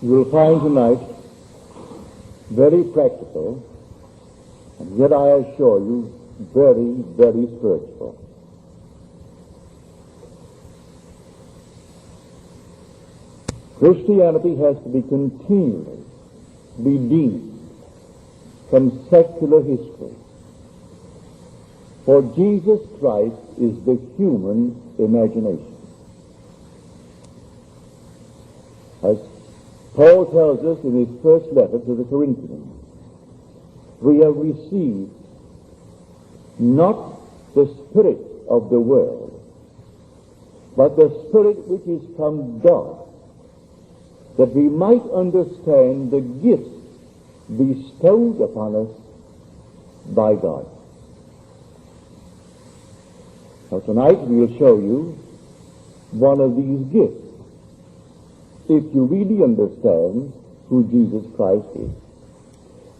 You will find tonight very practical, and yet I assure you very, very spiritual. Christianity has to be continually redeemed from secular history. For Jesus Christ is the human imagination. As Paul tells us in his first letter to the Corinthians, we have received not the spirit of the world, but the Spirit which is from God, that we might understand the gifts bestowed upon us by God. Now tonight we will show you one of these gifts, if you really understand who Jesus Christ is.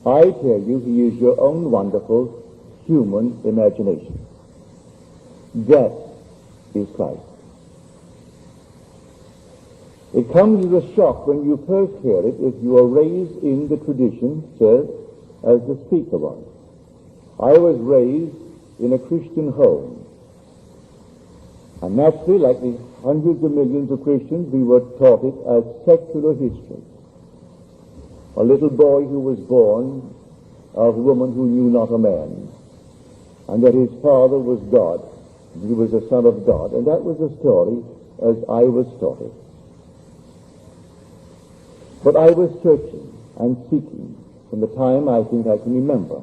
I tell you, he is your own wonderful human imagination. That is Christ. It comes as a shock when you first hear it if you are raised in the tradition, sir, as the speaker was. I was raised in a Christian home. And naturally, like the hundreds of millions of Christians, we were taught it as secular history. A little boy who was born of a woman who knew not a man, and that his father was God. He was a son of God. And that was the story as I was taught it. But I was searching and seeking from the time I think I can remember.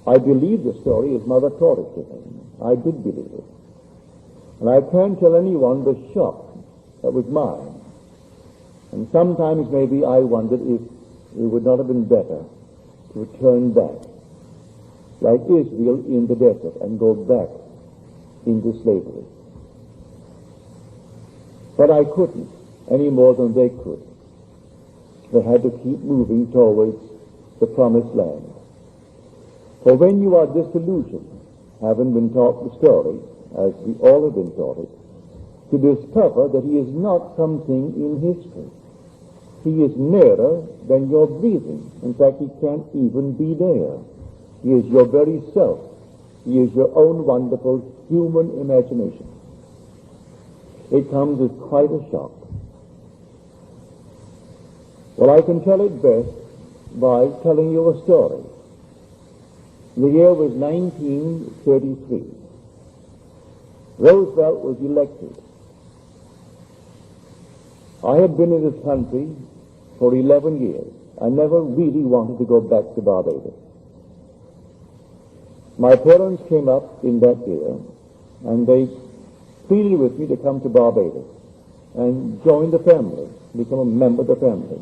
I believed the story as Mother taught it to me. I did believe it. And I can't tell anyone the shock that was mine. And sometimes maybe I wondered if it would not have been better to turn back, like Israel in the desert, and go back into slavery. But I couldn't, any more than they could. They had to keep moving towards the promised land. For when you are disillusioned, having been taught the story, as we all have been taught it, to discover that he is not something in history. He is nearer than your breathing. In fact, he can't even be there. He is your very self. He is your own wonderful human imagination. It comes as quite a shock. Well, I can tell it best by telling you a story. The year was 1933. Roosevelt was elected. I had been in this country for 11 years. I never really wanted to go back to Barbados. My parents came up in that year, and they pleaded with me to come to Barbados and join the family, become a member of the family.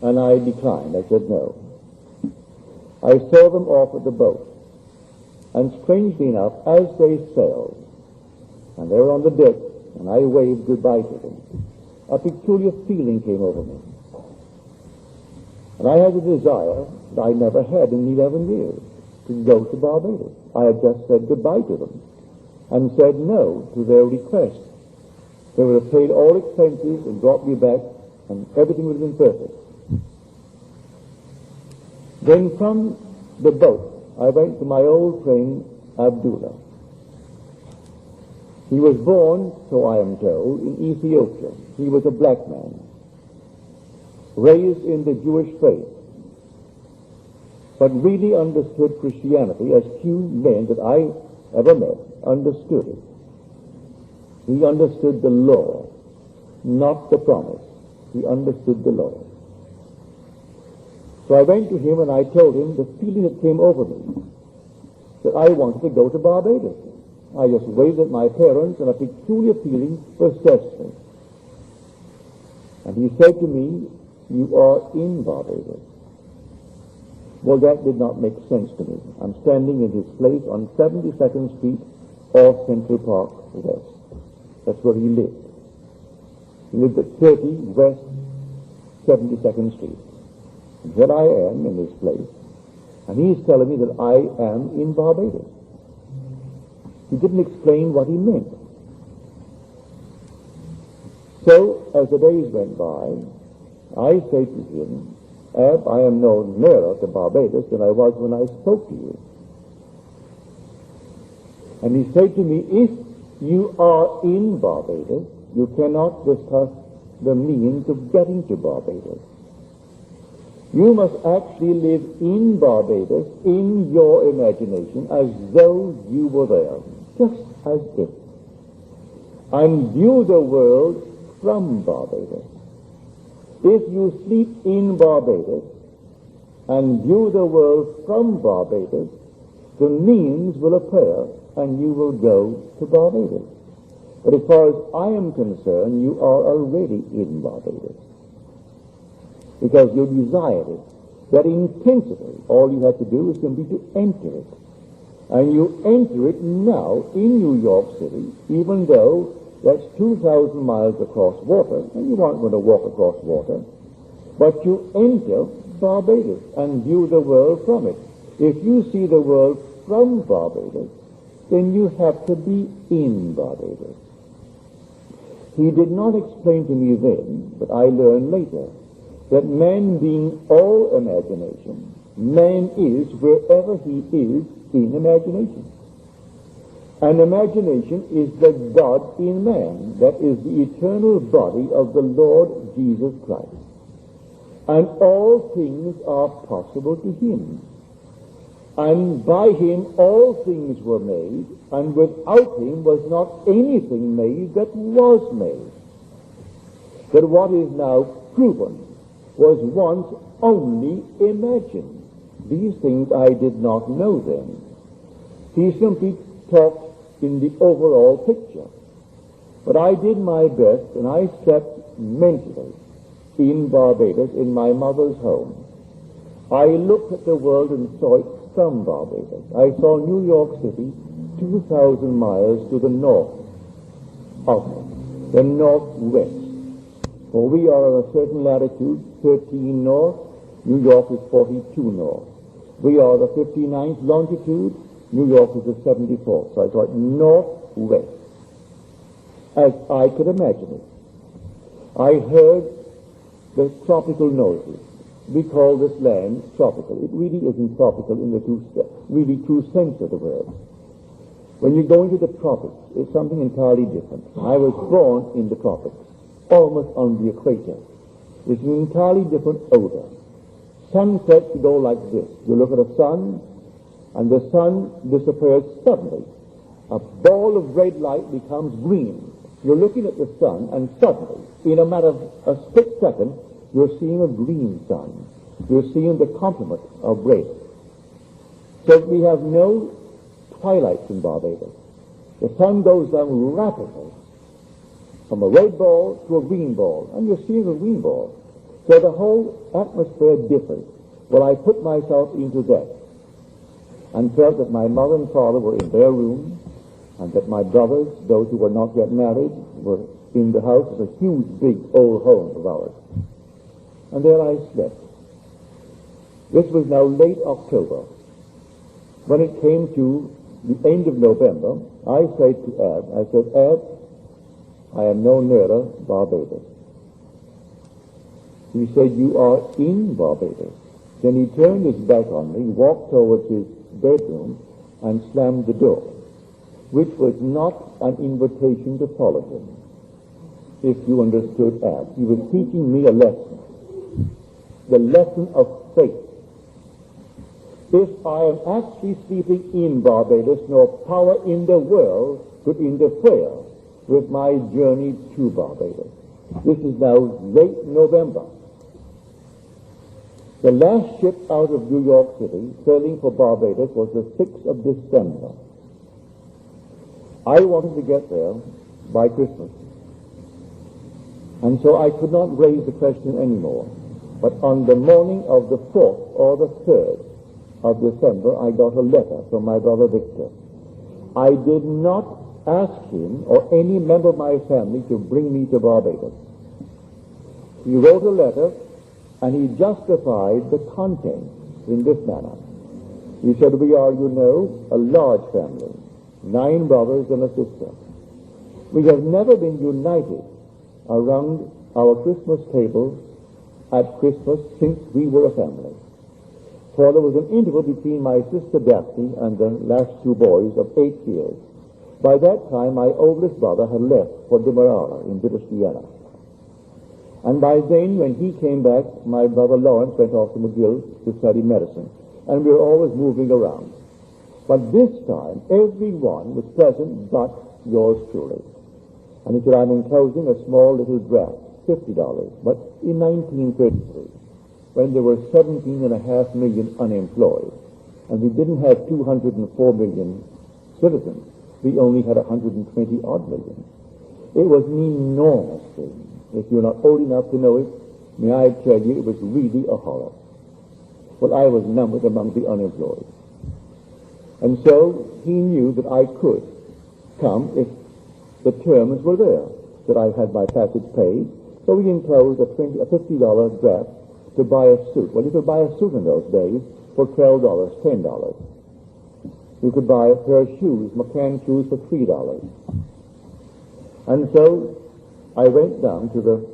And I declined. I said no. I saw them off at the boat, and strangely enough, as they sailed, and they were on the deck, and I waved goodbye to them, a peculiar feeling came over me. And I had a desire that I never had in 11 years, to go to Barbados. I had just said goodbye to them, and said no to their request. They would have paid all expenses and brought me back, and everything would have been perfect. Then from the boat, I went to my old friend Abdullah. He was born, so I am told, in Ethiopia. He was a black man, raised in the Jewish faith, but really understood Christianity as few men that I ever met understood it. He understood the law, not the promise. He understood the law. So I went to him and I told him the feeling that came over me, that I wanted to go to Barbados. I just waved at my parents, and a peculiar feeling possessed me. And he said to me, "You are in Barbados." Well, that did not make sense to me. I'm standing in his place on 72nd Street off Central Park West. That's where he lived. He lived at 30 West 72nd Street. And here I am in this place, and he's telling me that I am in Barbados. He didn't explain what he meant. So, as the days went by, I say to him, Ab, I am no nearer to Barbados than I was when I spoke to you. And he said to me, if you are in Barbados, you cannot discuss the means of getting to Barbados. You must actually live in Barbados in your imagination as though you were there, just as if, and view the world from Barbados. If you sleep in Barbados and view the world from Barbados, the means will appear and you will go to Barbados. But as far as I am concerned, you are already in Barbados, because you desire it very intensively. All you have to do is simply to enter it. And you enter it now in New York City, even though that's 2,000 miles across water, and you aren't going to walk across water, but you enter Barbados and view the world from it. If you see the world from Barbados, then you have to be in Barbados. He did not explain to me then, but I learned later, that man being all imagination, man is wherever he is in imagination. And imagination is the God in man, that is the eternal body of the Lord Jesus Christ. And all things are possible to him. And by him all things were made, and without him was not anything made that was made. But what is now proven was once only imagined. These things I did not know then. He simply talked in the overall picture. But I did my best, and I slept mentally in Barbados, in my mother's home. I looked at the world and saw it from Barbados. I saw New York City 2,000 miles to the north of it, the northwest. For we are on a certain latitude, 13 north, New York is 42 north. We are the 59th longitude, New York is the 74th. So I saw it northwest, as I could imagine it. I heard the tropical noises. We call this land tropical. It really isn't tropical in the really true sense of the word. When you go into the tropics, it's something entirely different. I was born in the tropics, almost on the equator. It's an entirely different odor. Sunsets go like this. You look at a sun, and the sun disappears suddenly. A ball of red light becomes green. You're looking at the sun, and suddenly, in a matter of a split second, you're seeing a green sun. You're seeing the complement of red. So we have no twilights in Barbados. The sun goes down rapidly from a red ball to a green ball, and you're seeing a green ball. So the whole atmosphere differs. Well, I put myself into that and felt that my mother and father were in their room, and that my brothers, those who were not yet married, were in the house. It's a huge, big, old home of ours. And there I slept. This was now late October. When it came to the end of November, I said to Ab, I am no nearer Barbados. He said, you are in Barbados. Then he turned his back on me, walked towards his bedroom, and slammed the door, which was not an invitation to follow him. If you understood Ab, he was teaching me a lesson. The lesson of faith. If I am actually sleeping in Barbados, no power in the world could interfere with my journey to Barbados. This is now late November. The last ship out of New York City, sailing for Barbados, was the 6th of December. I wanted to get there by Christmas. And so I could not raise the question anymore. But on the morning of the 4th or the 3rd of December, I got a letter from my brother Victor. I did not ask him or any member of my family to bring me to Barbados. He wrote a letter, and he justified the contents in this manner. He said, we are, you know, a large family, 9 brothers and a sister. We have never been united around our Christmas table at Christmas since we were a family. For there was an interval between my sister Daphne and the last two boys of 8 years. By that time, my oldest brother had left for Demerara in British Guiana. And by then, when he came back, my brother Lawrence went off to McGill to study medicine. And we were always moving around. But this time, everyone was present but yours truly. And he said, I'm enclosing a small little draft, $50. But in 1933, when there were 17.5 million unemployed, and we didn't have 204 million citizens, we only had 120 odd million. It was an enormous thing. If you're not old enough to know it, may I tell you, it was really a horror. Well, I was numbered among the unemployed. And so he knew that I could come if the terms were there, that I had my passage paid. So we enclosed a $50 draft to buy a suit. Well, you could buy a suit in those days for $12, $10. You could buy a pair of shoes, McCann shoes, for $3. And so I went down to the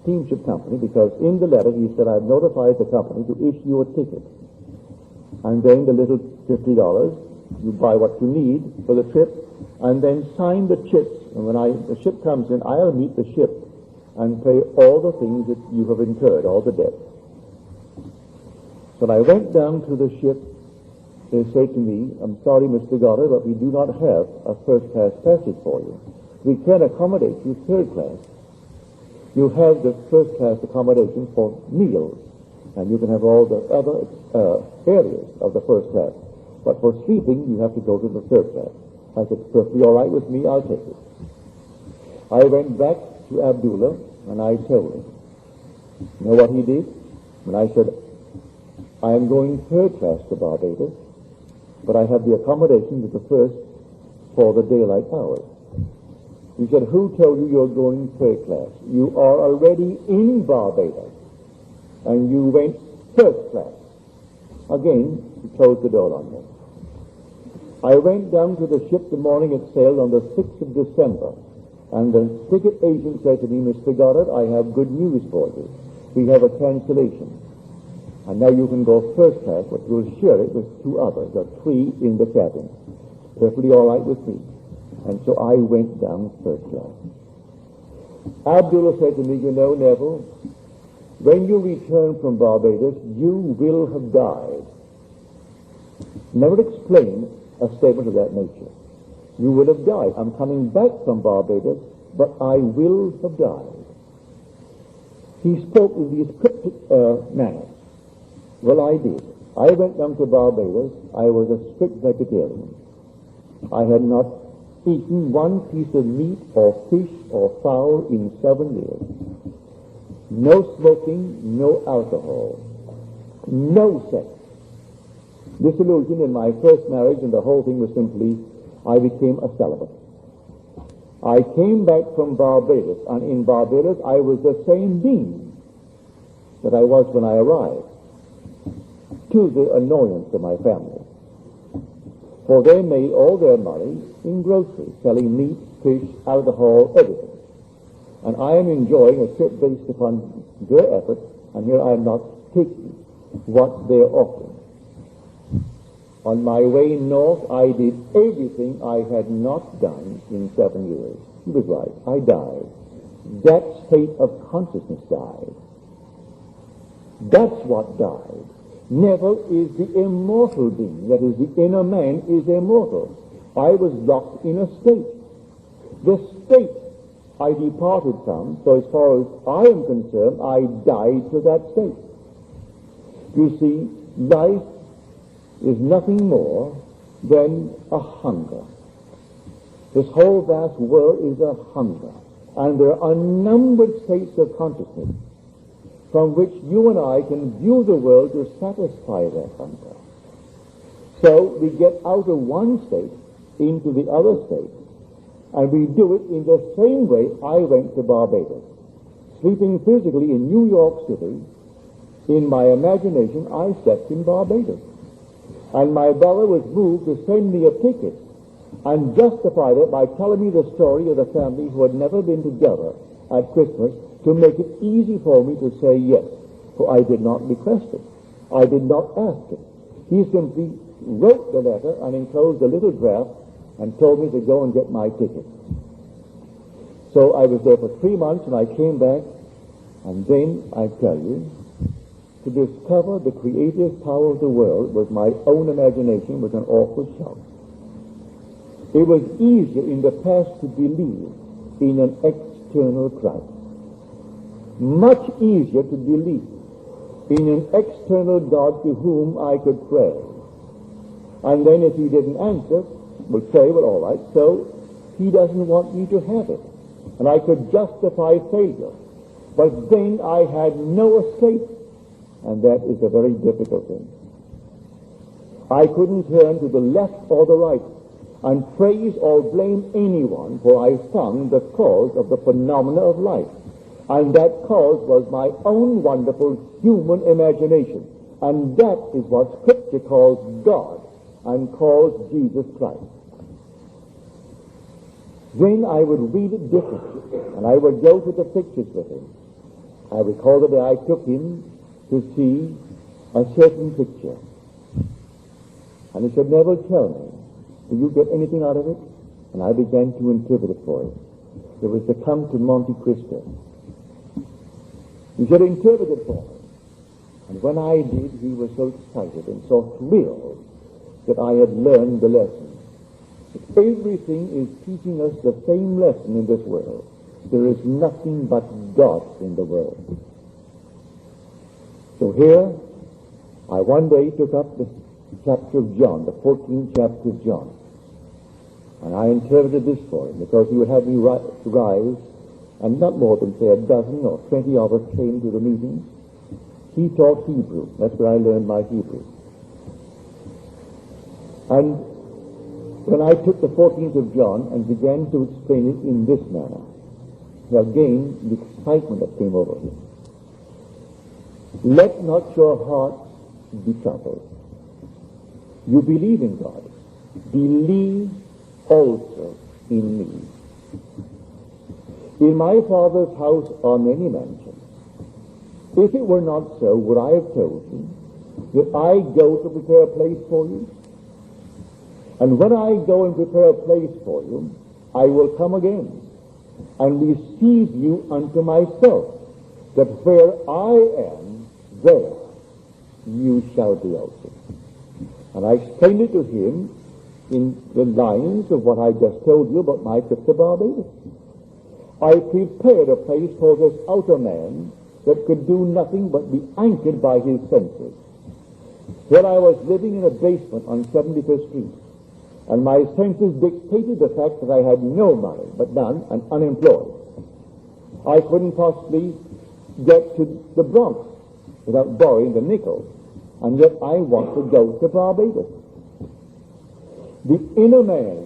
steamship company, because in the letter he said, I've notified the company to issue a ticket. And then the little $50, you buy what you need for the trip, and then sign the chips. And when the ship comes in, I'll meet the ship and pay all the things that you have incurred, all the debt. So I went down to the ship. They say to me, I'm sorry, Mr. Goddard, but we do not have a first-class passage for you. We can accommodate you third class. You have the first-class accommodation for meals, and you can have all the other areas of the first class. But for sleeping, you have to go to the third class. I said, perfectly all right with me, I'll take it. I went back to Abdullah, and I told him. You know what he did? And I said, I am going third class to Barbados, but I have the accommodation with the first for the daylight hours. He said, who told you you're going third class? You are already in Barbados, and you went first class. Again, he closed the door on me. I went down to the ship the morning it sailed on the 6th of December, and the ticket agent said to me, Mr. Goddard, I have good news for you. We have a cancellation. And now you can go first class, but you'll share it with 2 others. There are 3 in the cabin. Perfectly all right with me. And so I went down first class. Abdullah said to me, you know, Neville, when you return from Barbados, you will have died. Never explained a statement of that nature. You will have died. I'm coming back from Barbados, but I will have died. He spoke in these cryptic manners. Well, I did. I went down to Barbados. I was a strict vegetarian. I had not eaten one piece of meat or fish or fowl in 7 years. No smoking, no alcohol, no sex. Disillusioned in my first marriage, and the whole thing was simply, I became a celibate. I came back from Barbados, and in Barbados I was the same being that I was when I arrived, to the annoyance of my family. For they made all their money in groceries, selling meat, fish, alcohol, everything. And I am enjoying a trip based upon their efforts, and here I am not taking what they're offering. On my way north, I did everything I had not done in 7 years. He was right. I died. That state of consciousness died. That's what died. Neville is the immortal being. That is, the inner man is immortal. I was locked in a state. The state I departed from, so as far as I am concerned, I died to that state. You see, life is nothing more than a hunger. This whole vast world is a hunger. And there are unnumbered states of consciousness from which you and I can view the world to satisfy that hunger. So we get out of one state into the other state, and we do it in the same way I went to Barbados. Sleeping physically in New York City, in my imagination I slept in Barbados. And my brother was moved to send me a ticket and justified it by telling me the story of the family who had never been together at Christmas, to make it easy for me to say yes. for I did not request it. I did not ask it. He simply wrote the letter and enclosed a little draft and told me to go and get my ticket. So I was there for 3 months, and I came back, and then, I tell you, to discover the creative power of the world with my own imagination was an awful shock. It was easier in the past to believe in an external Christ. Much easier to believe in an external God to whom I could pray. And then if he didn't answer, would say, well, all right, so he doesn't want me to have it. And I could justify failure. But then I had no escape. And that is a very difficult thing. I couldn't turn to the left or the right and praise or blame anyone, for I found the cause of the phenomena of life. And that cause was my own wonderful human imagination. And that is what Scripture calls God and calls Jesus Christ. Then I would read it differently, and I would go to the pictures with him. I recall the day I took him to see a certain picture. And he said, Neville, tell me, do you get anything out of it? And I began to interpret it for him. It was to come to Monte Cristo. He said, interpret it for me. And when I did, he was so excited and so thrilled that I had learned the lesson. That everything is teaching us the same lesson in this world. There is nothing but God in the world. So here, I one day took up the chapter of John, the 14th chapter of John. And I interpreted this for him, because he would have me rise, and not more than, say, a dozen or 20 of us came to the meetings. He taught Hebrew. That's where I learned my Hebrew. And when I took the 14th of John and began to explain it in this manner, again, the excitement that came over him. Let not your hearts be troubled. You believe in God. Believe also in me. In my Father's house are many mansions. If it were not so, would I have told you that I go to prepare a place for you? And when I go and prepare a place for you, I will come again and receive you unto myself, that where I am, there you shall be also. And I explained it to him in the lines of what I just told you about my trip to Barbados. I prepared a place for this outer man that could do nothing but be anchored by his senses. When I was living in a basement on 75th Street, and my senses dictated the fact that I had no money, but none, and unemployed. I couldn't possibly get to the Bronx without borrowing the nickel, and yet I want to go to Barbados. The inner man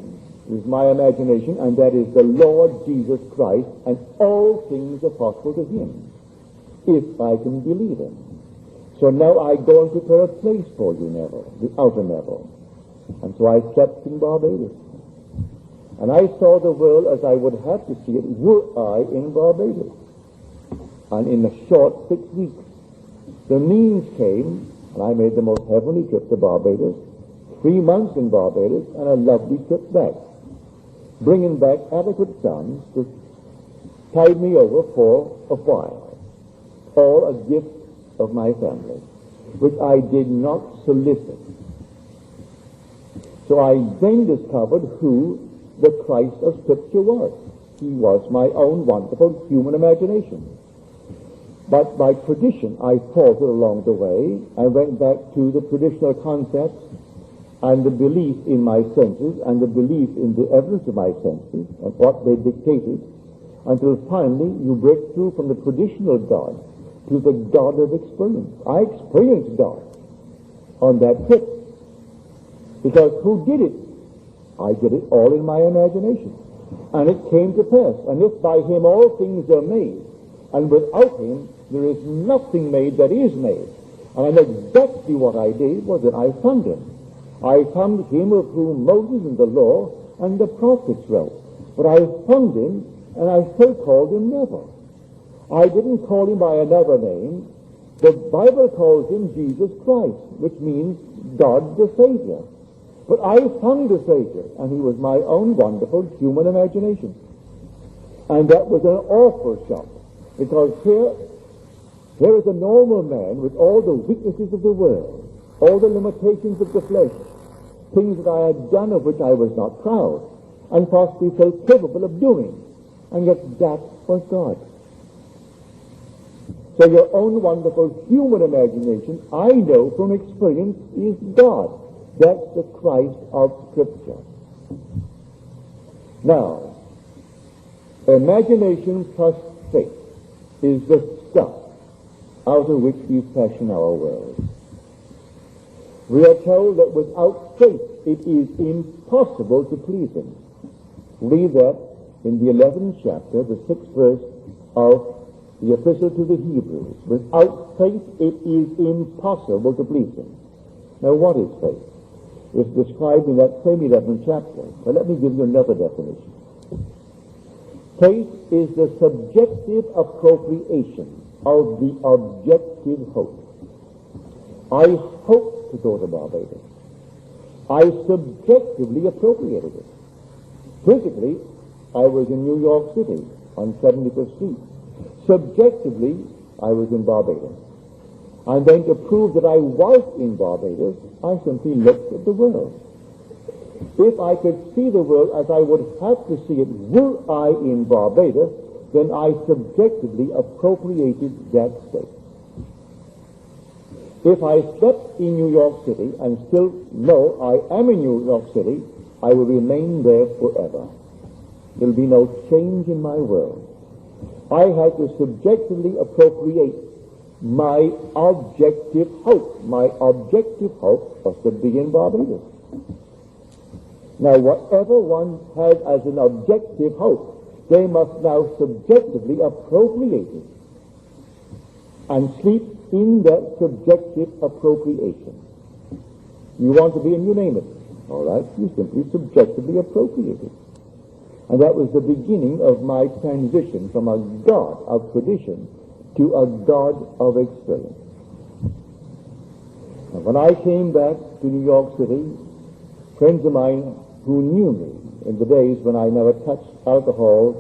is my imagination, and that is the Lord Jesus Christ, and all things are possible to him, if I can believe him. So now I go and prepare a place for you, Neville, the outer Neville. And so I slept in Barbados. And I saw the world as I would have to see it were I in Barbados. And in a short 6 weeks, the means came, and I made the most heavenly trip to Barbados, 3 months in Barbados, and a lovely trip back, bringing back adequate sums to tide me over for a while. All a gift of my family, which I did not solicit. So I then discovered who the Christ of Scripture was. He was my own wonderful human imagination. But by tradition, I faltered along the way. I went back to the traditional concepts and the belief in my senses and the belief in the evidence of my senses and what they dictated, until finally you break through from the traditional God to the God of experience. I experienced God on that trip. Because who did it? I did it all in my imagination. And it came to pass. And if by him all things are made, and without him there is nothing made that is made. And I know exactly what I did was that I found him. I found him of whom Moses and the law and the prophets wrote. But I found him, and I so called him Neville. I didn't call him by another name, The Bible calls him Jesus Christ, which means God the Savior. But I found a Savior, and he was my own wonderful human imagination. And that was an awful shock, because here is a normal man with all the weaknesses of the world, all the limitations of the flesh, things that I had done of which I was not proud, and possibly felt capable of doing. And yet that was God. So your own wonderful human imagination, I know from experience, is God. That's the Christ of Scripture. Now, imagination plus faith is the stuff out of which we fashion our world. We are told that without faith it is impossible to please him. Read that in the 11th chapter, the 6th verse of the Epistle to the Hebrews. Without faith it is impossible to please him. Now what is faith? It's described in that same 11th chapter. But let me give you another definition. Faith is the subjective appropriation of the objective hope. I hope to go to Barbados. I subjectively appropriated it. Physically, I was in New York City on 75th Street. Subjectively, I was in Barbados. And then to prove that I was in Barbados, I simply looked at the world. If I could see the world as I would have to see it were I in Barbados, then I subjectively appropriated that state. If I slept in New York City and still know I am in New York City, I will remain there forever. There will be no change in my world. I had to subjectively appropriate my objective hope. My objective hope was to be in Barbados. Now, whatever one has as an objective hope, they must now subjectively appropriate it and sleep in that subjective appropriation. You want to be in, you name it. All right, you simply subjectively appropriate it. And that was the beginning of my transition from a God of tradition to a God of experience. And when I came back to New York City, friends of mine who knew me in the days when I never touched alcohol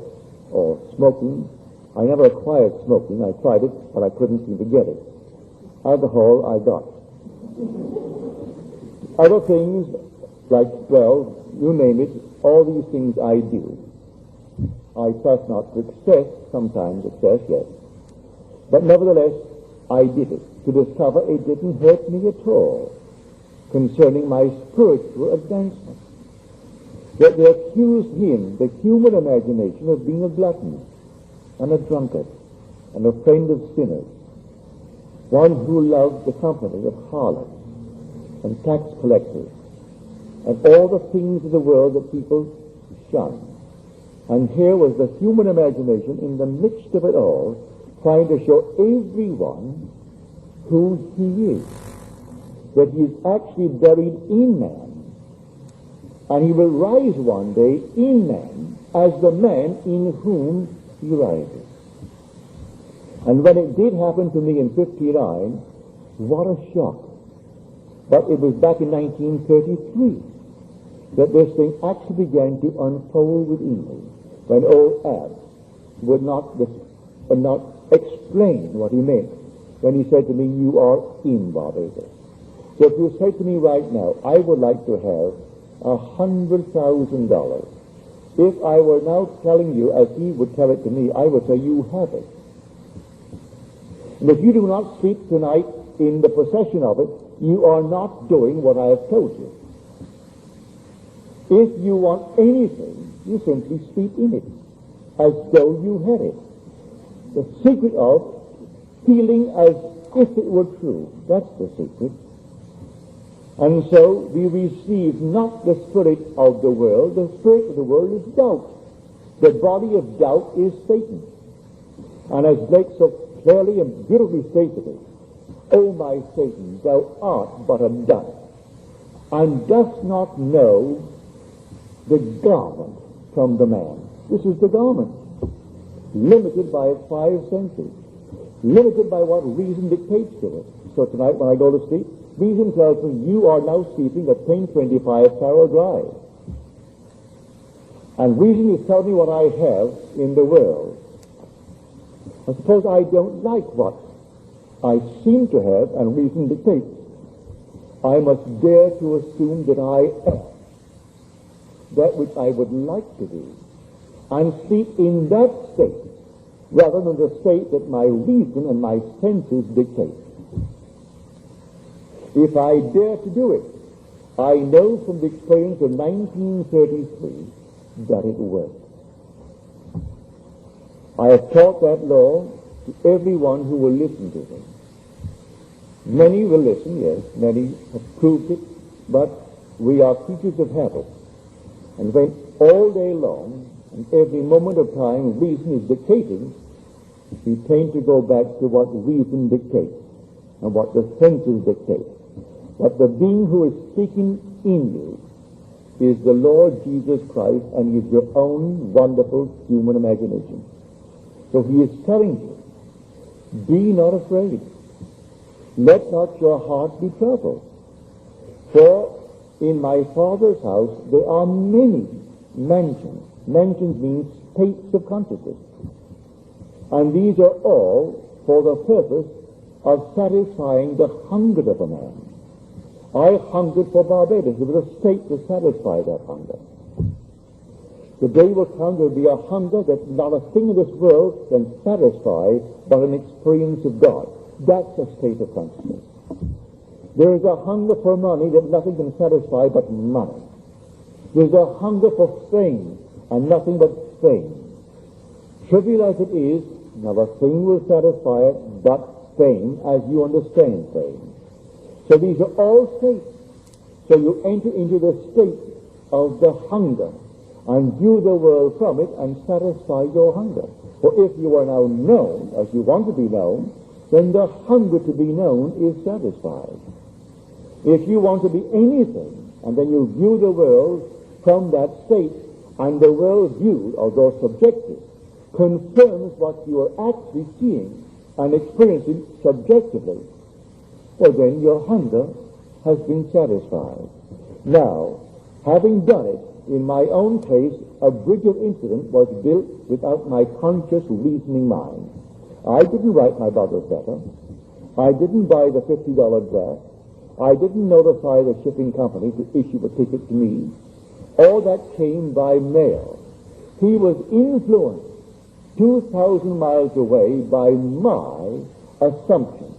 or smoking, I never acquired smoking. I tried it, but I couldn't seem to get it. Alcohol I got. Other things, like, well, you name it, all these things I do. I trust not to excess, sometimes excess, yes. But nevertheless, I did it to discover it didn't hurt me at all concerning my spiritual advancement. That they accused him, the human imagination, of being a glutton and a drunkard and a friend of sinners, one who loved the company of harlots and tax collectors and all the things of the world that people shun. And here was the human imagination in the midst of it all, trying to show everyone who he is, that he is actually buried in man, and he will rise one day in man as the man in whom he rises. And when it did happen to me in 59, what a shock. But it was back in 1933 that this thing actually began to unfold within me, when old Ab would not explain what he meant when he said to me, you are in Barbados. So if you say to me right now, I would like to have $100,000. If I were now telling you, as he would tell it to me, I would say, you have it. And if you do not sleep tonight in the possession of it, you are not doing what I have told you. If you want anything, you simply sleep in it, as though you had it. The secret of feeling as if it were true, that's the secret. And so we receive not the spirit of the world. The spirit of the world is doubt. The body of doubt is Satan. And as Blake so clearly and beautifully stated it, O my Satan, thou art but a dust, and dost not know the garment from the man. This is the garment, limited by its 5 senses. limited by what reason dictates to it. So tonight when I go to sleep, reason tells me you are now sleeping at 1025 Carroll Drive. And reason is telling me what I have in the world. And suppose I don't like what I seem to have and reason dictates. I must dare to assume that I am that which I would like to be, and sleep in that state rather than the state that my reason and my senses dictate. If I dare to do it, I know from the experience of 1933 that it works. I have taught that law to everyone who will listen to me. Many will listen, yes, many have proved it, but we are creatures of habit. And when all day long, and every moment of time, reason is dictating, we tend to go back to what reason dictates and what the senses dictate. But the being who is speaking in you is the Lord Jesus Christ, and he is your own wonderful human imagination. So he is telling you, be not afraid. Let not your heart be troubled. For in my Father's house there are many mansions. Mansions means states of consciousness. And these are all for the purpose of satisfying the hunger of a man. I hungered for Barbados. It was a state to satisfy that hunger. The day will come, there will be a hunger that not a thing in this world can satisfy but an experience of God. That's a state of consciousness. There is a hunger for money that nothing can satisfy but money. There's a hunger for fame and nothing but fame. Trivial as it is, never thing will satisfy it but fame as you understand fame. So these are all states. So you enter into the state of the hunger and view the world from it and satisfy your hunger. For if you are now known as you want to be known, then the hunger to be known is satisfied. If you want to be anything, and then you view the world from that state, and the world viewed, although subjective, confirms what you are actually seeing and experiencing subjectively, well then your hunger has been satisfied. Now, having done it, in my own case, a bridge of incident was built without my conscious reasoning mind. I didn't write my brother's letter. I didn't buy the $50 draft. I didn't notify the shipping company to issue a ticket to me. All that came by mail. He was influenced 2,000 miles away by my assumption.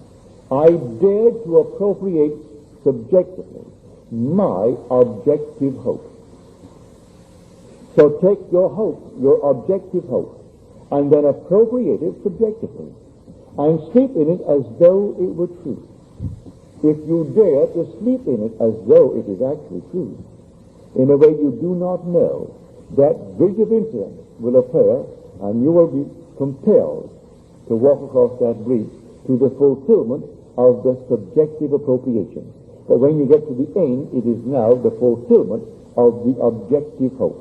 I dared to appropriate subjectively my objective hope. So take your hope, your objective hope, and then appropriate it subjectively, and sleep in it as though it were true. If you dare to sleep in it as though it is actually true, in a way you do not know, that bridge of incident will appear, and you will be compelled to walk across that bridge to the fulfillment of the subjective appropriation. But when you get to the end, it is now the fulfillment of the objective hope.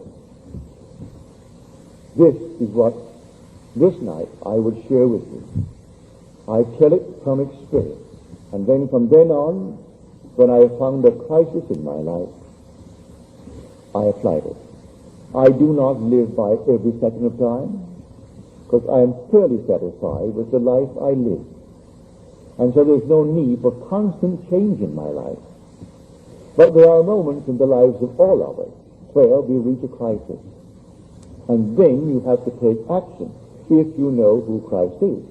This is what this night I would share with you. I tell it from experience. And then from then on, when I found a crisis in my life, I applied it. I do not live by every second of time, because I am fairly satisfied with the life I live. And so there's no need for constant change in my life. But there are moments in the lives of all of us where we reach a crisis. And then you have to take action if you know who Christ is.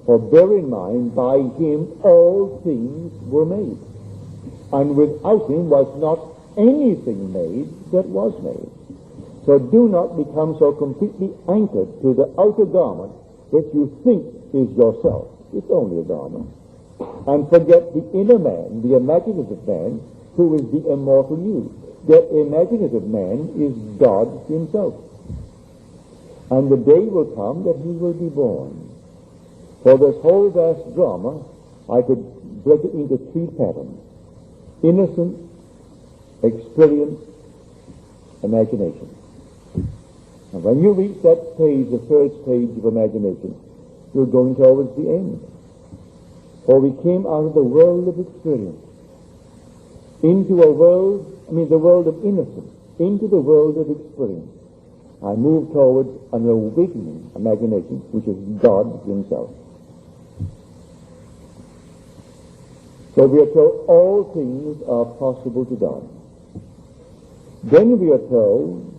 For bear in mind, by him all things were made. And without him was not anything made that was made. So do not become so completely anchored to the outer garment that you think is yourself. It's only a garment. And forget the inner man, the imaginative man, who is the immortal you. The imaginative man is God himself. And the day will come that he will be born. For this whole vast drama, I could break it into three patterns: innocence, experience, imagination. And when you reach that stage, the third stage of imagination, you're going towards the end. For we came out of the world of experience into a world, the world of innocence, into the world of experience. I moved towards an awakening imagination, which is God himself. So we are told all things are possible to God. Then we are told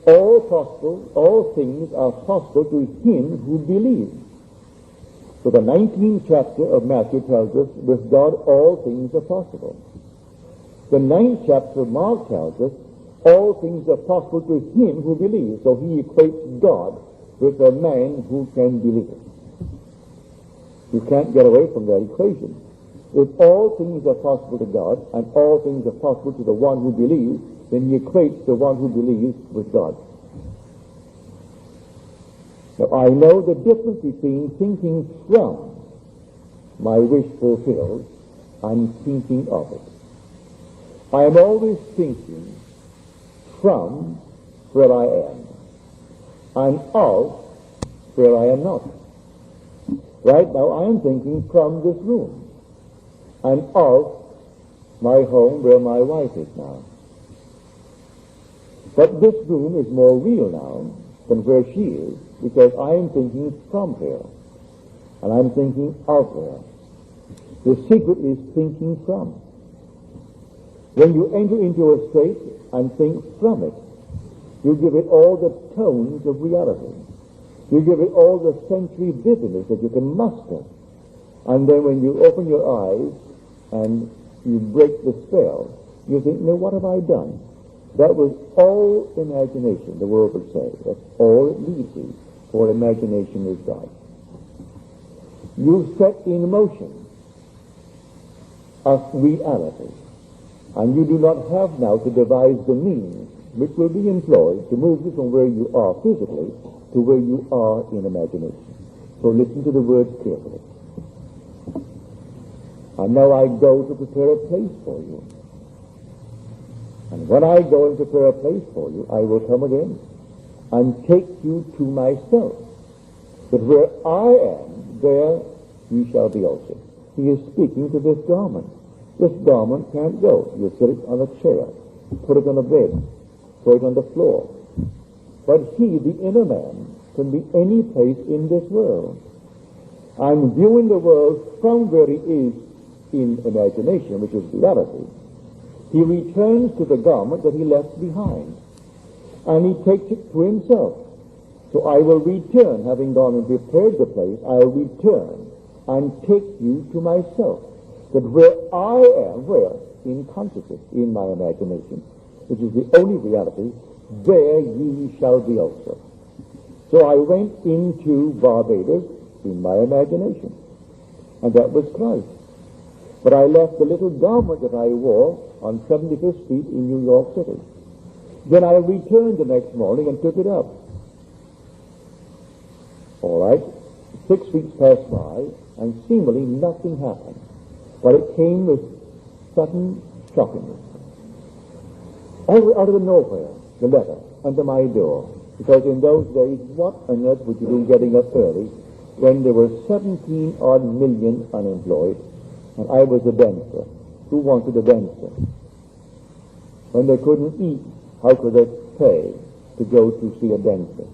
all things are possible to him who believes. So the 19th chapter of Matthew tells us, with God all things are possible. The 9th chapter of Mark tells us, all things are possible to him who believes. So he equates God with a man who can believe. You can't get away from that equation. If all things are possible to God and all things are possible to the one who believes, then he equates the one who believes with God. Now I know the difference between thinking from my wish fulfilled and thinking of it. I am always thinking from where I am and of where I am not. Right now I am thinking from this room and of my home where my wife is now. But this room is more real now than where she is, because I am thinking from her and I'm thinking of her. The secret is thinking from. When you enter into a state and think from it, you give it all the tones of reality. You give it all the sensory vividness that you can muster. And then when you open your eyes and you break the spell, you think, now what have I done? That was all imagination, the world would say. That's all it needs to, for imagination is God. You set in motion a reality. And you do not have now to devise the means which will be employed to move you from where you are physically to where you are in imagination. So listen to the words carefully. And now I go to prepare a place for you. And when I go and prepare a place for you, I will come again and take you to myself. That where I am, there you shall be also. He is speaking to this garment. This garment can't go. You put it on a chair, put it on a bed, throw it on the floor. But he, the inner man, can be any place in this world. I'm viewing the world from where he is in imagination, which is reality. He returns to the garment that he left behind, and he takes it to himself. So I will return, having gone and prepared the place, I will return and take you to myself. That where I am, where? In consciousness, in my imagination, which is the only reality, there ye shall be also. So I went into Barbados in my imagination, and that was Christ. But I left the little garment that I wore on 75th Street in New York City. Then I returned the next morning and took it up. All right, 6 weeks passed by, and seemingly nothing happened. But it came with sudden shockingness. Out of nowhere, the letter under my door. Because in those days, what on earth would you do getting up early when there were 17 odd million unemployed, and I was a dancer? Who wanted a dancer? When they couldn't eat, how could they pay to go to see a dancer?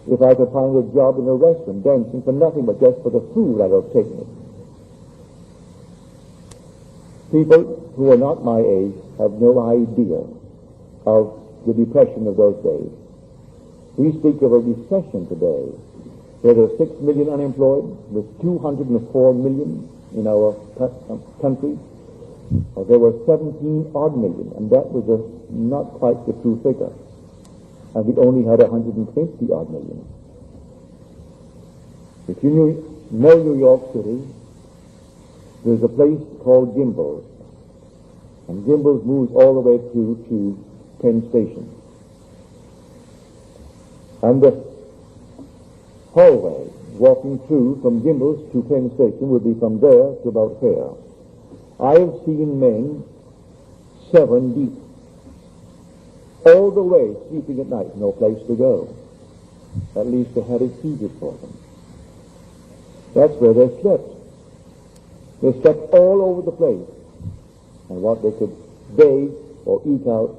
If I could find a job in a restaurant dancing for nothing but just for the food, I would have taken it. People who are not my age have no idea of the depression of those days. We speak of a recession today, where there are 6 million unemployed, with 204 million in our country. There were 17 odd million, and that was not quite the true figure. And we only had 120 odd million. If you know New York City, there's a place called Gimbel's. And Gimbel's moves all the way through to Penn Station. And the hallway walking through from Gimbel's to Penn Station would be from there to about here. I have seen men 7 deep, all the way sleeping at night, no place to go. At least they had it heated for them. That's where they slept. They slept all over the place. And what they could bathe or eat out,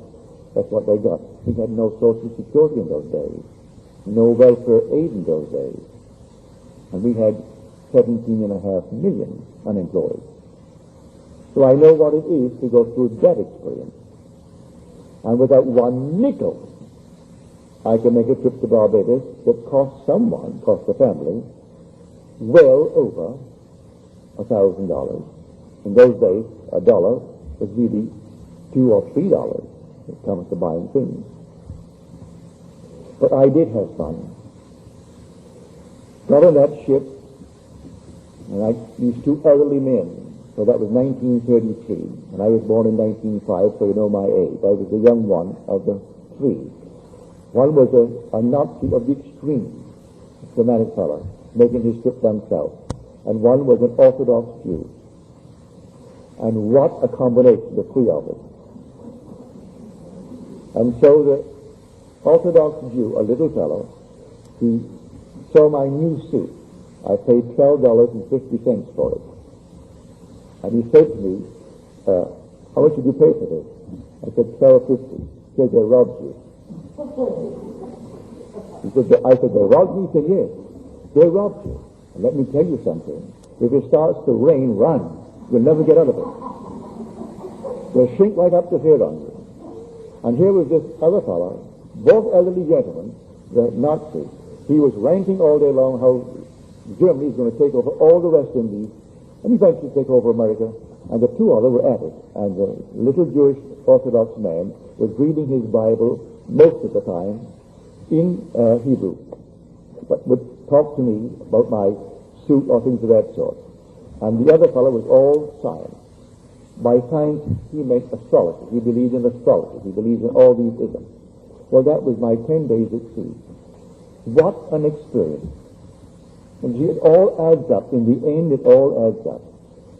that's what they got. We had no social security in those days, no welfare aid in those days. And we had 17.5 million unemployed. So I know what it is to go through that experience. And without one nickel, I can make a trip to Barbados that cost the family, well over $1,000. In those days, a dollar was really $2 or $3 when it comes to buying things. But I did have fun. Got on that ship, and these two elderly men. So that was 1933, and I was born in 1905, so you know my age. I was the young one of the three. One was a Nazi of the extreme, a dramatic fellow, making his trip down south. And one was an Orthodox Jew. And what a combination, the three of us. And so the Orthodox Jew, a little fellow, he saw my new suit. I paid $12.50 for it. And he said to me, how much did you pay for this? I said, $12.50. He said, they robbed you. I said, they robbed me? He said, yes. They robbed you. And let me tell you something. If it starts to rain, run. You'll never get out of it. They'll shrink right up to here on you. And here was this other fellow, both elderly gentlemen, the Nazi. He was ranting all day long how Germany is going to take over all the West Indies and eventually take over America. And the two others were at it. And the little Jewish Orthodox man was reading his Bible most of the time in Hebrew, but would talk to me about my suit or things of that sort. And the other fellow was all science. By science, he meant astrology. He believed in astrology. He believed in all these isms. Well, that was my 10 days at sea. What an experience. And it all adds up. In the end, it all adds up.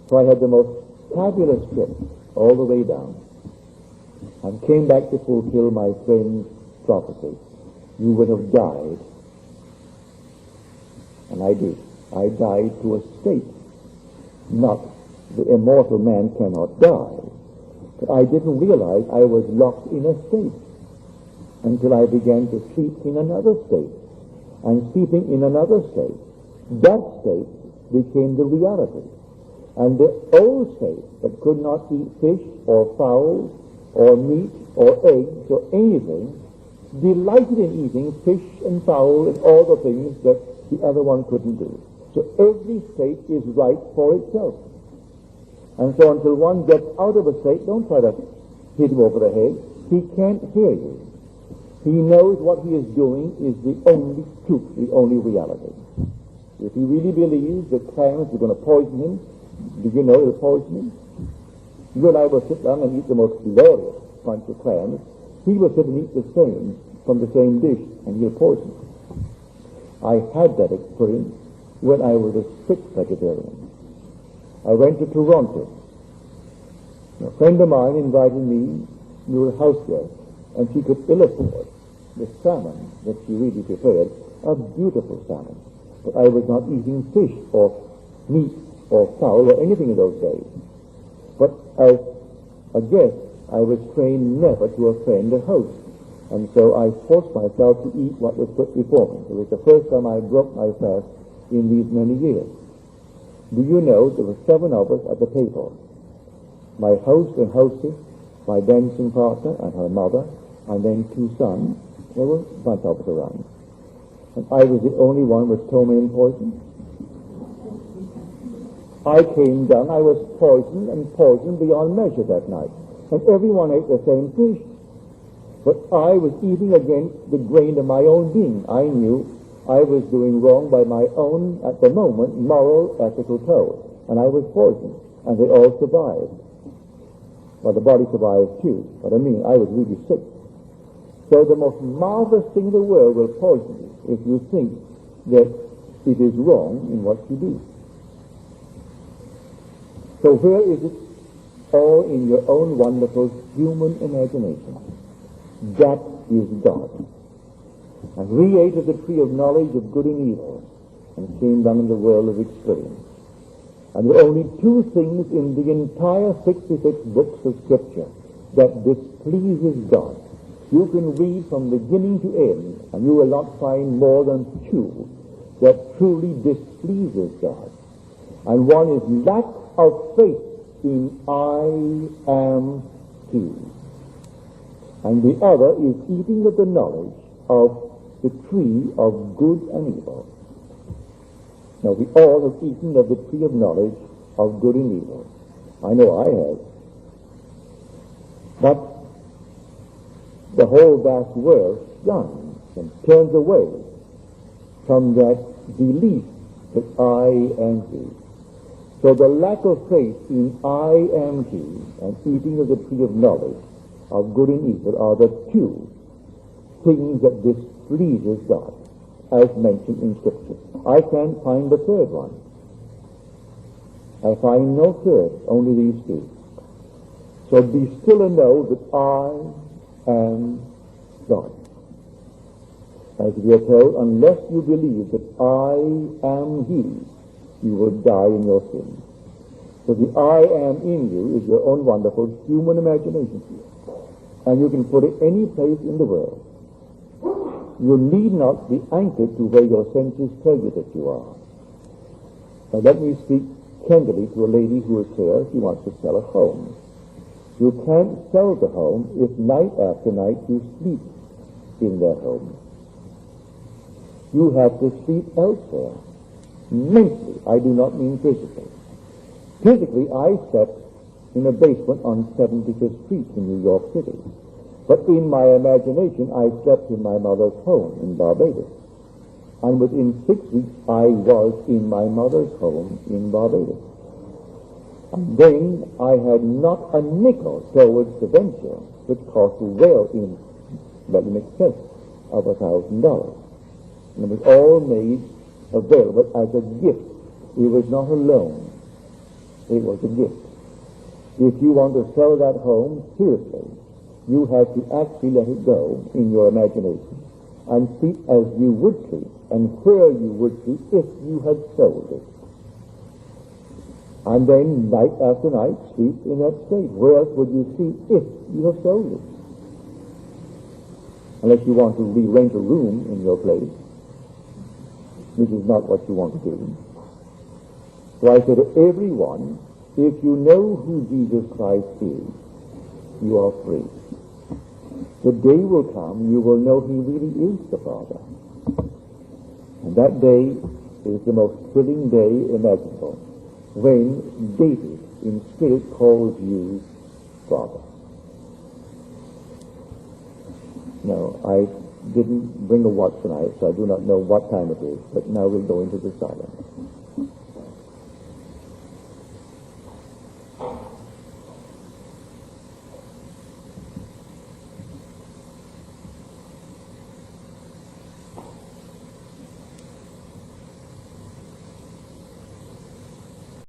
So I had the most fabulous trip all the way down and came back to fulfill my friend's prophecy. You would have died. And I did. I died to escape. Not the immortal man cannot die. But I didn't realize I was locked in a state until I began to sleep in another state. And sleeping in another state, that state became the reality. And the old state that could not eat fish or fowl or meat or eggs or anything, delighted in eating fish and fowl and all the things that the other one couldn't do. So every state is right for itself. And so until one gets out of a state, don't try to hit him over the head. He can't hear you. He knows what he is doing is the only truth, the only reality. If he really believes that clams are going to poison him, do you know they'll poison him? You and I will sit down and eat the most glorious bunch of clams. He will sit and eat the same from the same dish, and he'll poison him. I had that experience when I was a strict vegetarian. I went to Toronto. A friend of mine invited me to her house there, and she could ill afford the salmon that she really prepared, a beautiful salmon. But I was not eating fish or meat or fowl or anything in those days. But as a guest, I was trained never to offend a host. And so I forced myself to eat what was put before me. It was the first time I broke my fast in these many years. Do you know there were 7 of us at the table? My host and hostess, my dancing partner and her mother, and then 2 sons. There were a bunch of us around. And I was the only one with ptomaine poison. I came down, I was poisoned and poisoned beyond measure that night. And everyone ate the same fish. But I was eating against the grain of my own being. I knew I was doing wrong by my own, at the moment, moral, ethical code. And I was poisoned. And they all survived. Well, the body survived too. But I mean, I was really sick. So the most marvelous thing in the world will poison you if you think that it is wrong in what you do. So where is it? All in your own wonderful human imagination. That is God. And we ate of the tree of knowledge of good and evil and came down in the world of experience. And there are only two things in the entire 66 books of Scripture that displeases God. You can read from beginning to end, and you will not find more than two that truly displeases God. And one is lack of faith in I am He. And the other is eating of the knowledge of the tree of good and evil. Now, we all have eaten of the tree of knowledge of good and evil. I know I have. But the whole vast world shuns and turns away from that belief that I am He. So the lack of faith in I am He and eating of the tree of knowledge of good and evil are the two things that displeases God, as mentioned in Scripture. I can't find the third one. I find no third, only these two. So be still and know that I am God. As we are told, unless you believe that I am He, you will die in your sins. So the I am in you is your own wonderful human imagination. And you can put it any place in the world. You need not be anchored to where your senses tell you that you are. Now let me speak candidly to a lady who is here. She wants to sell a home. You can't sell the home if night after night you sleep in that home. You have to sleep elsewhere. Mentally, I do not mean physically. Physically, I slept in a basement on 75th Street in New York City. But in my imagination, I slept in my mother's home in Barbados. And within 6 weeks, I was in my mother's home in Barbados. And then I had not a nickel towards the venture, which cost well in excess of $1,000. And it was all made available as a gift. It was not a loan. It was a gift. If you want to sell that home, seriously, you have to actually let it go in your imagination and sleep as you would sleep and where you would sleep if you had sold it. And then night after night sleep in that state. Where else would you sleep if you have sold it? Unless you want to re-rent a room in your place, which is not what you want to do. So I say to everyone, if you know who Jesus Christ is, you are free. The day will come, you will know He really is the Father. And that day is the most thrilling day imaginable, when David in spirit calls you Father. No, I didn't bring a watch tonight, so I do not know what time it is, but now we'll go into the silence.